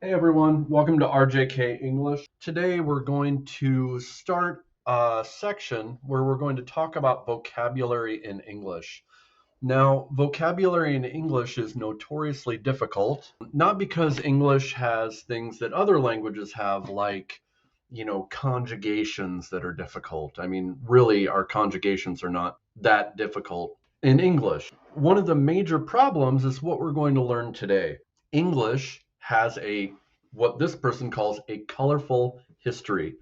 Hey everyone, welcome to RJK English. Today we're going to start a section where we're going to talk about vocabulary in English. Now, vocabulary in English is notoriously difficult, not because English has things that other languages have, like, conjugations that are difficult. I mean, really, our conjugations are not that difficult in English. One of the major problems is what we're going to learn today. English has what this person calls a colorful history.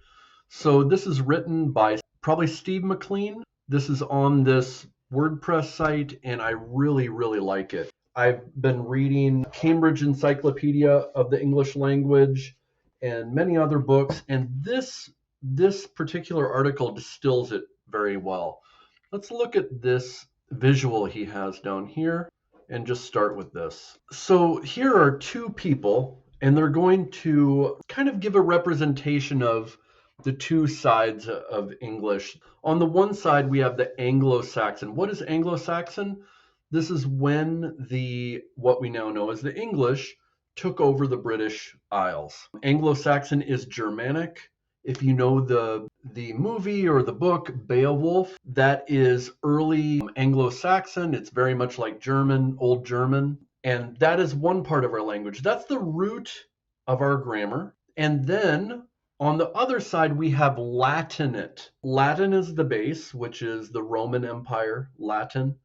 So this is written by probably Steve McLean. This is on this WordPress site, and I really, really like it. I've been reading Cambridge Encyclopedia of the English Language and many other books, and this particular article distills it very well. Let's look at this visual he has down here and just start with this. So here are two people, and they're going to kind of give a representation of the two sides of English. On the one side, we have the Anglo-Saxon. What is Anglo-Saxon? This is when what we now know as the English took over the British Isles. Anglo-Saxon is Germanic. If you know the movie or the book Beowulf, that is early Anglo-Saxon. It's very much like German, Old German. And that is one part of our language. That's the root of our grammar. And then on the other side, we have Latinate. Latin is the base, which is the Roman Empire, Latin.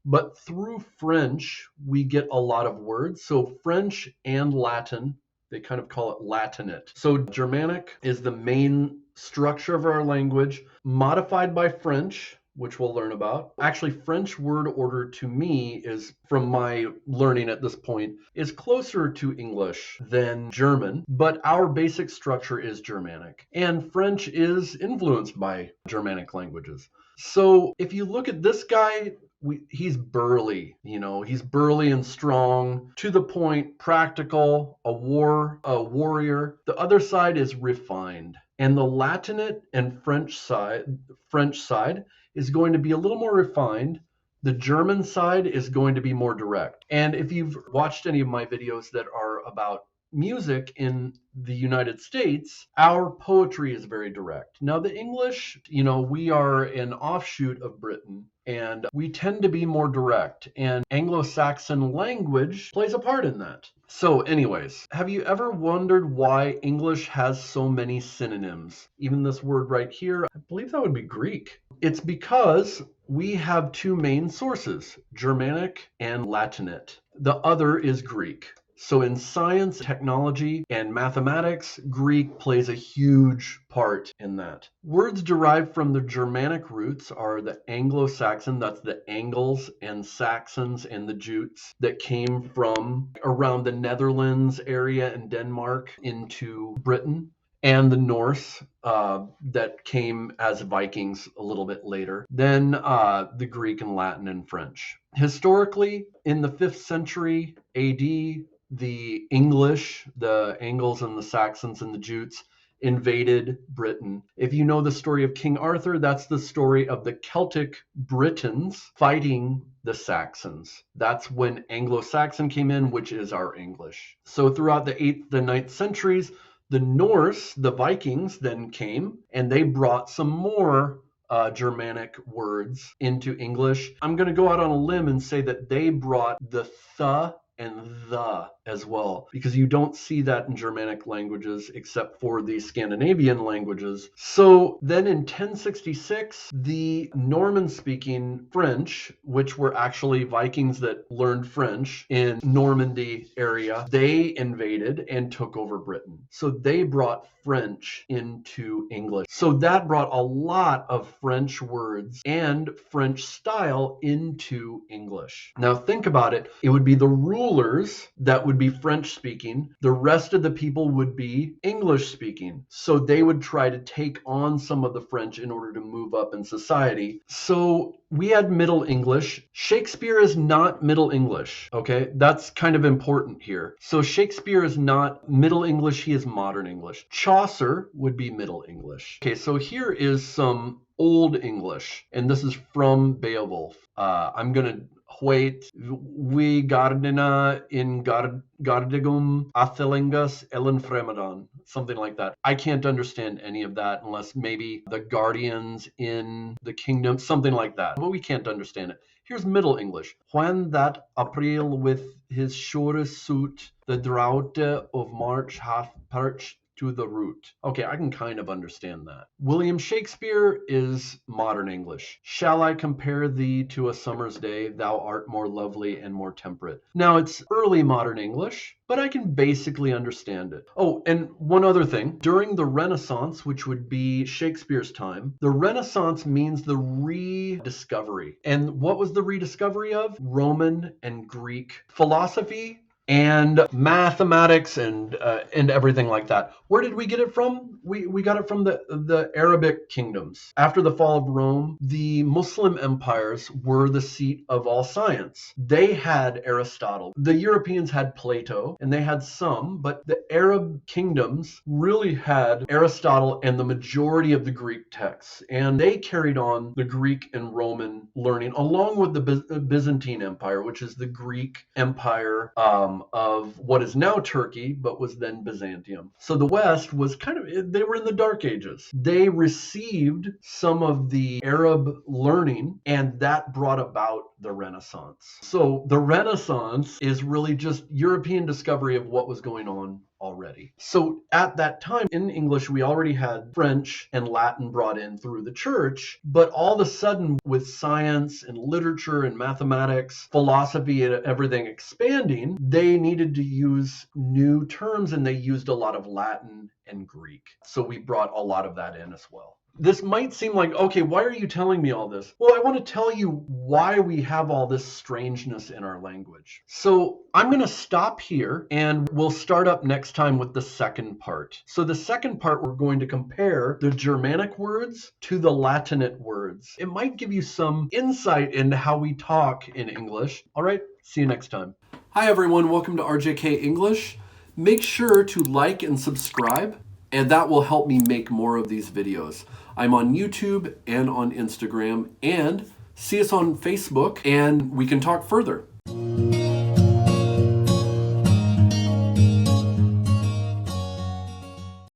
But through French, we get a lot of words. So French and Latin, they kind of call it Latinate. So Germanic is the main structure of our language, modified by French, which we'll learn about. Actually, French word order to me is, from my learning at this point, is closer to English than German, but our basic structure is Germanic. And French is influenced by Germanic languages. So if you look at this guy, he's burly, he's burly and strong, to the point, practical, a warrior. The other side is refined. And the Latinate and French side is going to be a little more refined. The German side is going to be more direct. And if you've watched any of my videos that are about music in the United States, our poetry is very direct. Now, the English, we are an offshoot of Britain, and we tend to be more direct, and Anglo-Saxon language plays a part in that. So anyways, have you ever wondered why English has so many synonyms? Even this word right here, I believe that would be Greek. It's because we have two main sources, Germanic and Latinate. The other is Greek. So in science, technology, and mathematics, Greek plays a huge part in that. Words derived from the Germanic roots are the Anglo-Saxon, that's the Angles and Saxons and the Jutes that came from around the Netherlands area and Denmark into Britain, and the Norse that came as Vikings a little bit later. Then the Greek and Latin and French. Historically, in the 5th century AD, the English, the Angles and the Saxons and the Jutes invaded Britain. If you know the story of King Arthur, that's the story of the Celtic Britons fighting the Saxons. That's when Anglo-Saxon came in, which is our English. So throughout the 8th and 9th centuries, the Norse, the Vikings, then came, and they brought some more Germanic words into English. I'm going to go out on a limb and say that they brought the th and the as well, because you don't see that in Germanic languages except for the Scandinavian languages. So then in 1066, the Norman-speaking French, which were actually Vikings that learned French in Normandy area, they invaded and took over Britain. So they brought French into English. So that brought a lot of French words and French style into English. Now think about it. It would be the rulers that would be French speaking. The rest of the people would be English speaking. So they would try to take on some of the French in order to move up in society. So we had Middle English. Shakespeare is not Middle English, okay? That's kind of important here. So Shakespeare is not Middle English, he is Modern English. Chaucer would be Middle English. Okay, so here is some Old English, and this is from Beowulf. I'm gonna wait. We gardina in gardigum athelingus ellen fremedon, something like that. I can't understand any of that unless maybe the guardians in the kingdom, something like that. But we can't understand it. Here's Middle English. When that April with his sure suit, the drought of March hath perched to the root. Okay, I can kind of understand that. William Shakespeare is modern English. Shall I compare thee to a summer's day? Thou art more lovely and more temperate. Now, it's early modern English, but I can basically understand it. Oh, and one other thing. During the Renaissance, which would be Shakespeare's time, the Renaissance means the rediscovery. And what was the rediscovery of? Roman and Greek philosophy and mathematics and everything like that. Where did we get it from? We got it from the Arabic kingdoms. After the fall of Rome, the Muslim empires were the seat of all science. They had Aristotle. The Europeans had Plato, and they had some, but the Arab kingdoms really had Aristotle and the majority of the Greek texts. And they carried on the Greek and Roman learning along with the Byzantine Empire, which is the Greek Empire of what is now Turkey, but was then Byzantium. So the West was they were in the Dark Ages. They received some of the Arab learning, and that brought about the Renaissance. So the Renaissance is really just European discovery of what was going on already. So at that time in English, we already had French and Latin brought in through the church, but all of a sudden with science and literature and mathematics, philosophy and everything expanding, they needed to use new terms, and they used a lot of Latin and Greek. So we brought a lot of that in as well. This might seem like, okay, why are you telling me all this? Well, I want to tell you why we have all this strangeness in our language. So I'm going to stop here, and we'll start up next time with the second part. So the second part, we're going to compare the Germanic words to the Latinate words. It might give you some insight into how we talk in English. All right, see you next time. Hi, everyone. Welcome to RJK English. Make sure to like and subscribe, and that will help me make more of these videos. I'm on YouTube and on Instagram, and see us on Facebook, and we can talk further.